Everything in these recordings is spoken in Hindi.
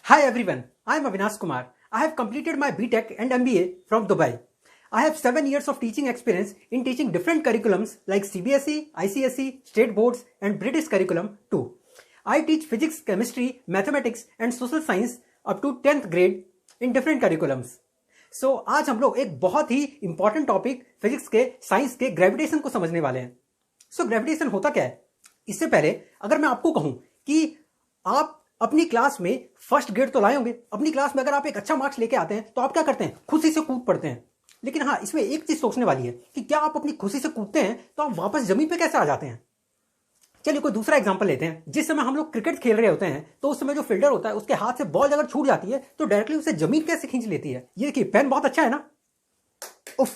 Hi everyone, I am Avinash Kumar. I have completed my BTech and MBA from Dubai. I have 7 years of teaching experience in teaching different curriculums like CBSE, ICSE, state boards and British curriculum too. I teach physics, chemistry, mathematics and social science up to 10th grade in different curriculums. So आज हम लोग एक बहुत ही इंपॉर्टेंट टॉपिक फिजिक्स के साइंस के ग्रेविटेशन को समझने वाले हैं. सो ग्रेविटेशन होता क्या है? इससे पहले अगर मैं आपको कहूं कि आप अपनी क्लास में फर्स्ट ग्रेड तो लाए होंगे, अपनी क्लास में अगर आप एक अच्छा मार्क्स लेके आते हैं तो आप क्या करते हैं? खुशी से कूद पड़ते हैं. लेकिन हाँ, इसमें एक चीज सोचने वाली है कि क्या आप अपनी खुशी से कूदते हैं तो आप वापस जमीन पे कैसे आ जाते हैं? चलिए कोई दूसरा एग्जांपल लेते हैं. जिस समय हम लोग क्रिकेट खेल रहे होते हैं तो उस समय जो फील्डर होता है उसके हाथ से बॉल अगर छूट जाती है तो डायरेक्टली उसे जमीन कैसे खींच लेती है? ये देखिए, पेन बहुत अच्छा है ना, उफ,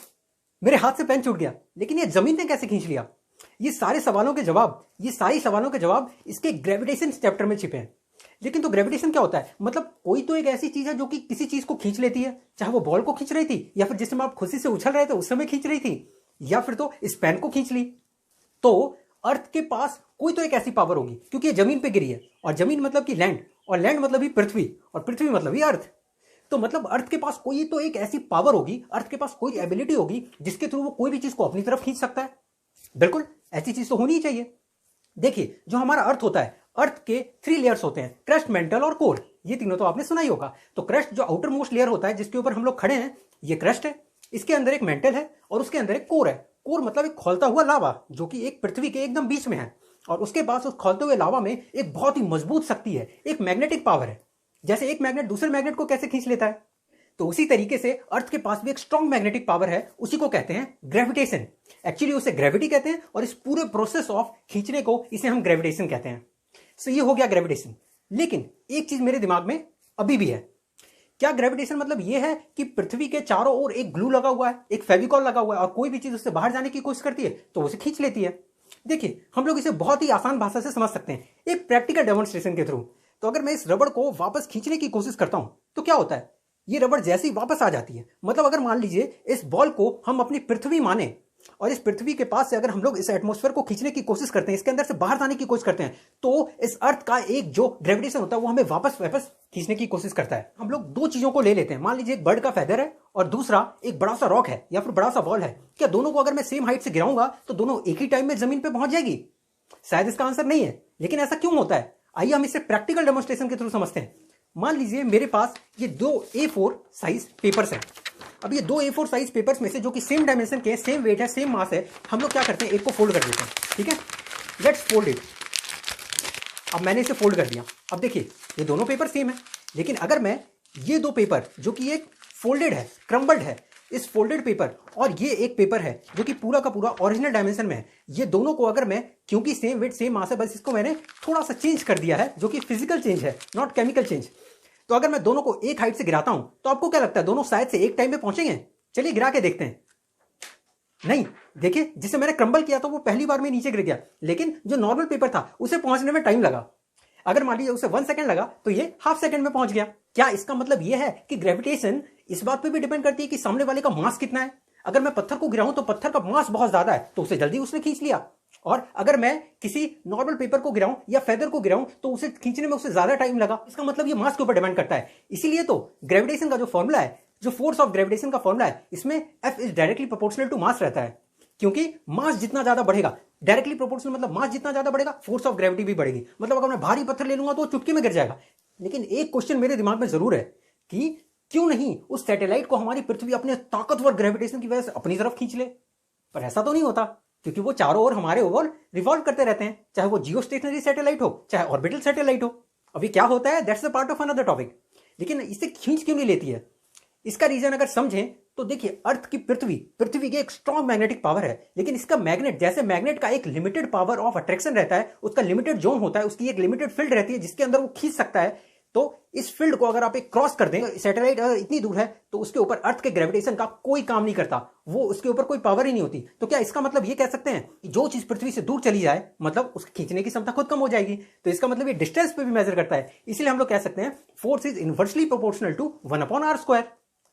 मेरे हाथ से पेन छूट गया, लेकिन ये जमीन ने कैसे खींच लिया? ये सारे सवालों के जवाब इसके ग्रेविटेशन चैप्टर में छिपे हैं. लेकिन तो ग्रेविटेशन क्या होता है? मतलब कोई तो एक ऐसी चीज है जो कि किसी चीज को खींच लेती है, चाहे वो बॉल को खींच रही थी या फिर जिस समय आप खुशी से उछल रहे थे उस समय खींच रही थी, या फिर तो इस पेन को खींच ली. तो अर्थ के पास कोई तो एक ऐसी पावर होगी, क्योंकि ये जमीन पे गिरी है और जमीन मतलब कि लैंड, और लैंड मतलब ही पृथ्वी, और पृथ्वी मतलब ही अर्थ. तो मतलब अर्थ के पास कोई तो एक ऐसी पावर होगी, अर्थ के पास कोई एबिलिटी होगी जिसके थ्रू वो कोई भी चीज को अपनी तरफ खींच सकता है. बिल्कुल ऐसी चीज तो होनी ही चाहिए. देखिए, जो हमारा अर्थ होता है, अर्थ के 3 लेयर्स होते हैं, क्रस्ट, मेंटल और कोर. ये तीनों तो आपने सुना ही होगा. तो क्रस्ट जो आउटर मोस्ट लेयर होता है जिसके ऊपर हम लोग खड़े हैं, ये क्रस्ट है. इसके अंदर एक मेंटल है और उसके अंदर एक कोर है. कोर मतलब एक खोलता हुआ लावा जो कि एक पृथ्वी के एकदम बीच में है, और उसके पास उस खोलते हुए लावा में एक बहुत ही मजबूत शक्ति है, एक मैग्नेटिक पावर है. जैसे एक मैग्नेट दूसरे मैग्नेट को कैसे खींच लेता है, तो उसी तरीके से अर्थ के पास भी एक स्ट्रॉन्ग मैग्नेटिक पावर है. उसी को कहते हैं ग्रेविटेशन. एक्चुअली उसे ग्रेविटी कहते हैं और इस पूरे प्रोसेस ऑफ खींचने को इसे हम ग्रेविटेशन कहते हैं. सो ये हो गया ग्रेविटेशन. लेकिन एक चीज मेरे दिमाग में अभी भी है. क्या ग्रेविटेशन मतलब ये है कि पृथ्वी के चारों ओर एक ग्लू लगा हुआ है, एक फेविकॉल लगा हुआ है, और कोई भी चीज उससे बाहर जाने की कोशिश करती है तो उसे खींच लेती है? देखिए, हम लोग इसे बहुत ही आसान भाषा से समझ सकते हैं, एक प्रैक्टिकल डेमोन्स्ट्रेशन के थ्रू. तो अगर मैं इस रबड़ को वापस खींचने की कोशिश करता हूं तो क्या होता है? ये रबड़ जैसे ही वापस आ जाती है, मतलब अगर मान लीजिए इस बॉल को हम अपनी पृथ्वी माने और इस पृथ्वी के पास से अगर हम लोग इस एटमॉस्फेयर को खींचने की कोशिश करते हैं, इसके अंदर से बाहर जाने की कोशिश करते हैं, तो इस अर्थ का एक जो ग्रेविटेशन होता है वो हमें वापस खींचने की कोशिश करता है. हम लोग दो चीजों को ले लेते हैं. मान लीजिए एक बर्ड का फेदर है और दूसरा एक बड़ा सा रॉक है या फिर बड़ा सा बॉल है. क्या दोनों को अगर मैं सेम हाइट से गिराऊंगा तो दोनों एक ही टाइम में जमीन पर पहुंच जाएगी? शायद इसका आंसर नहीं है. लेकिन ऐसा क्यों होता है? आइए हम इसे प्रैक्टिकल डेमोन्स्ट्रेशन के थ्रू समझते हैं. मान लीजिए मेरे पास ये 2 A4 साइज पेपर्स हैं. अब ये 2 A4 साइज पेपर्स में से जो कि सेम डायमेंशन के, सेम वेट है, सेम मास है, हम लोग क्या करते हैं, एक को फोल्ड कर देते हैं. ठीक है, लेट्स फोल्ड इट. अब मैंने इसे फोल्ड कर दिया. अब देखिए, ये दोनों पेपर सेम है, लेकिन अगर मैं ये 2 पेपर जो कि एक फोल्डेड है, क्रम्बल्ड है, इस फोल्डेड पेपर और ये एक पेपर है जो कि पूरा का पूरा ओरिजिनल डायमेंशन में है, ये दोनों को अगर मैं, क्योंकि सेम वेट सेम मास है, बस इसको मैंने थोड़ा सा चेंज कर दिया है, जो कि फिजिकल चेंज है, नॉट केमिकल चेंज. तो अगर मैं दोनों को एक हाइट से गिराता हूं तो आपको क्या लगता है, दोनों शायद से एक टाइम में पहुंचेंगे? चलिए गिरा के देखते हैं. नहीं, देखिए, जिसे मैंने क्रम्बल किया था वो पहली बार में नीचे गिर गया, लेकिन जो नॉर्मल पेपर था उसे पहुंचने में टाइम लगा. अगर मान लीजिए उसे 1 सेकंड लगा तो ये हाफ सेकंड में पहुंच गया. क्या इसका मतलब यह है कि ग्रेविटेशन इस बात पे भी डिपेंड करती है कि सामने वाले का मास कितना है? अगर मैं पत्थर को गिराऊं तो पत्थर का मास बहुत ज्यादा है तो उसे जल्दी उसने खींच लिया, और अगर मैं किसी नॉर्मल पेपर को गिराऊं या फेदर को गिराऊं तो उसे खींचने में उससे ज्यादा टाइम लगा. इसका मतलब ये मास के ऊपर डिपेंड करता है. इसीलिए तो ग्रेविटेशन का जो फॉर्मूला है, जो फोर्स ऑफ ग्रेविटेशन का फॉर्मूला है, इसमें F is directly proportional to mass रहता है. क्योंकि मास जितना ज्यादा बढ़ेगा, डायरेक्टली प्रोपोर्शनल मतलब मास जितना ज्यादा बढ़ेगा, फोर्स ऑफ ग्रेविटी भी बढ़ेगी. मतलब अगर मैं भारी पत्थर ले लूंगा तो चुटकी में गिर जाएगा. लेकिन एक क्वेश्चन मेरे दिमाग में जरूर है कि क्यों नहीं उस सैटेलाइट को हमारी पृथ्वी अपने ताकतवर ग्रेविटेशन की वजह से अपनी तरफ खींच ले? पर ऐसा तो नहीं होता, क्योंकि वो चारों ओर हमारे ओवर रिवॉल्व करते रहते हैं, चाहे वो जियो स्टेशनरी सैटेलाइट हो, चाहे ऑर्बिटल सैटेलाइट हो. अभी क्या होता है, that's the part of another topic. लेकिन इसे खींच क्यों नहीं लेती है? इसका रीजन अगर समझें तो देखिए, अर्थ की पृथ्वी की एक स्ट्रॉन्ग मैग्नेटिक पावर है, लेकिन इसका मैग्नेट, जैसे मैग्नेट का एक लिमिटेड पावर ऑफ अट्रैक्शन रहता है, उसका लिमिटेड जोन होता है, उसकी एक लिमिटेड फील्ड रहती है जिसके अंदर वो खींच सकता है. तो इस फील्ड को अगर आप एक क्रॉस कर दें, सैटेलाइट अगर इतनी दूर है तो उसके ऊपर अर्थ के ग्रेविटेशन का कोई काम नहीं करता, वो उसके ऊपर कोई पावर ही नहीं होती. तो क्या इसका मतलब ये कह सकते हैं कि जो चीज पृथ्वी से दूर चली जाए, मतलब उसके खींचने की क्षमता खुद कम हो जाएगी? तो इसका मतलब ये डिस्टेंस पे भी मेजर करता है. इसलिए हम लोग कह सकते हैं force is inversely proportional to 1/r².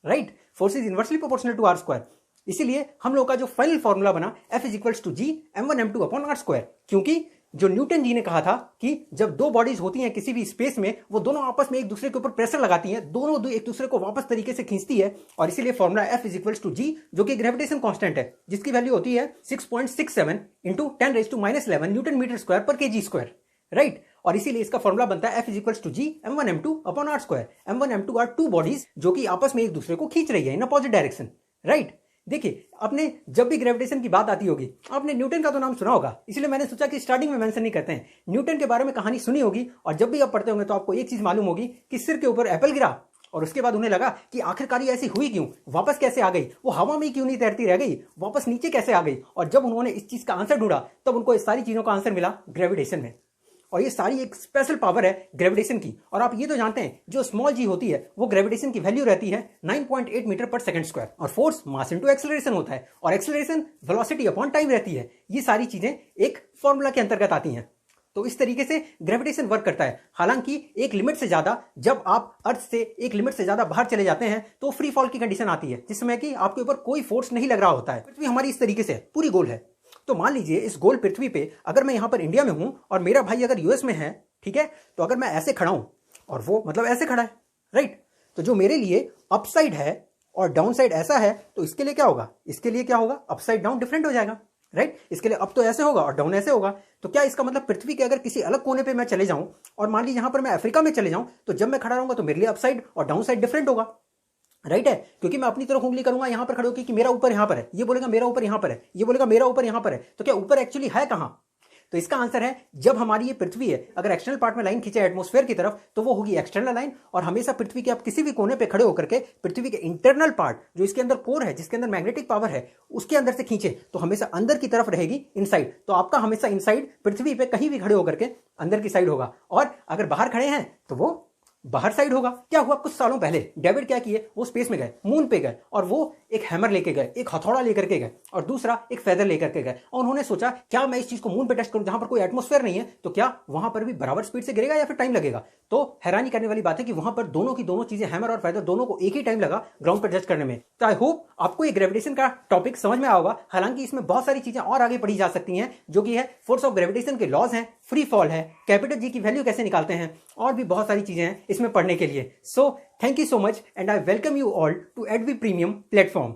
Right, force is inversely proportional to r². इसीलिए हम लोग का जो फाइनल फॉर्मूला बना F इज equals to G m1 m2 upon r², क्योंकि जो न्यूटन जी ने कहा था कि जब दो बॉडीज होती हैं किसी भी स्पेस में, वो दोनों आपस में एक दूसरे के ऊपर प्रेशर लगाती हैं, दोनों एक दूसरे को वापस तरीके से खींचती है, और इसीलिए फॉर्मूला F इज G, जो कि ग्रेविटेशन कांस्टेंट है, जिसकी वैल्यू होती है 6.67 इंटू 10⁻11 न्यूटन मीटर स्क्वायर पर kg स्क्वायर, राइट। और इसीलिए इसका फॉर्मूला बनता है F G m1m2 upon r square. m1 m2 are two bodies जो कि आपस में एक दूसरे को खींच रही है इन अपोजिट डायरेक्शन, राइट। देखिए, आपने जब भी ग्रेविटेशन की बात आती होगी, आपने न्यूटन का तो नाम सुना होगा, इसलिए मैंने सोचा कि स्टार्टिंग में मेंशन नहीं करते हैं। न्यूटन के बारे में कहानी सुनी होगी, और जब भी आप पढ़ते होंगे तो आपको एक चीज मालूम होगी कि सिर के ऊपर एप्पल गिरा, और उसके बाद उन्हें लगा कि आखिरकार ये ऐसी हुई क्यों, वापस कैसे आ गई, वो हवा में क्यों नहीं तैरती रह गई, वापस नीचे कैसे आ गई। और जब उन्होंने इस चीज का आंसर ढूंढा, तब उनको इस सारी चीजों का आंसर मिला ग्रेविटेशन में। और ये सारी एक स्पेशल पावर है ग्रेविटेशन की। और आप ये तो जानते हैं, जो स्मॉल जी होती है वो ग्रेविटेशन की वैल्यू रहती है 9.8 मीटर पर सेकंड स्क्वायर, और फोर्स मास इनटू एक्सेलरेशन होता है, और एक्सेलरेशन वेलोसिटी अपॉन टाइम रहती है। ये सारी चीजें एक फॉर्मूला के अंतर्गत आती हैं। तो इस तरीके से ग्रेविटेशन वर्क करता है। हालांकि एक लिमिट से ज्यादा, जब आप अर्थ से एक लिमिट से ज्यादा बाहर चले जाते हैं तो फ्री फॉल की कंडीशन आती है, जिसमें कि आपके ऊपर कोई फोर्स नहीं लग रहा होता है। पृथ्वी हमारी इस तरीके से पूरी गोल है। तो मान लीजिए इस गोल पृथ्वी पे अगर मैं यहां पर इंडिया में हूं और मेरा भाई अगर यूएस में है, ठीक है, तो अगर मैं ऐसे खड़ा हूं और वो मतलब ऐसे खड़ा है, राइट, तो जो मेरे लिए अपसाइड है और डाउन साइड ऐसा है, तो इसके लिए क्या होगा, इसके लिए क्या होगा, अपसाइड डाउन डिफरेंट हो जाएगा, राइट। इसके लिए अप तो ऐसे होगा और डाउन ऐसे होगा। तो क्या इसका मतलब पृथ्वी के अगर किसी अलग कोने पे मैं चले जाऊं, और मान लीजिए यहां पर मैं अफ्रीका में चले जाऊं, तो जब मैं खड़ा रहूंगा तो मेरे लिए अपसाइड और डाउन साइड डिफरेंट होगा, राइट है। क्योंकि मैं अपनी तरफ उंगली करूंगा यहां पर खड़े होकर कि मेरा ऊपर यहां पर है, ये बोलेगा मेरा ऊपर यहां पर है, ये बोलेगा मेरा ऊपर यहां पर है। तो क्या ऊपर एक्चुअली है कहां? तो इसका आंसर है, जब हमारी ये पृथ्वी है, अगर एक्सटर्नल पार्ट में लाइन खींचे एटमॉस्फेयर की तरफ, तो वो होगी एक्सटर्नल लाइन। और हमेशा पृथ्वी के आप किसी भी कोने पे खड़े होकर के पृथ्वी के इंटरनल पार्ट, जो इसके अंदर कोर है, जिसके अंदर मैग्नेटिक पावर है, उसके अंदर से खींचे तो हमेशा अंदर की तरफ रहेगी, इनसाइड। तो आपका हमेशा इनसाइड पृथ्वी पे कहीं भी खड़े होकर के अंदर की साइड होगा, और अगर बाहर खड़े हैं तो वो बाहर साइड होगा। क्या हुआ, कुछ सालों पहले डेविड क्या किए, वो स्पेस में गए, मून पे गए, और वो एक हैमर लेके गए, एक हथौड़ा लेकर के गए, और दूसरा एक फेदर लेकर के गए, और उन्होंने सोचा क्या मैं इस चीज को मून पे टेस्ट करूं जहां पर कोई एटमॉस्फेयर नहीं है, तो क्या वहां पर भी बराबर स्पीड से गिरेगा या फिर टाइम लगेगा। तो हैरानी करने वाली बात है कि वहां पर दोनों की दोनों चीजें, हैमर और फेदर दोनों को एक ही टाइम लगा ग्राउंड पर जज करने में। तो आई होप आपको ये ग्रेविटेशन का टॉपिक समझ में आया होगा। हालांकि इसमें बहुत सारी चीजें और आगे पढ़ी जा सकती हैं, जो कि है फोर्स ऑफ ग्रेविटेशन के लॉज हैं, फ्री फॉल है, कैपिटल जी की वैल्यू कैसे निकालते हैं, और भी बहुत सारी चीजें हैं इसमें पढ़ने के लिए। So, thank you so much and I welcome you all to EdV Premium platform.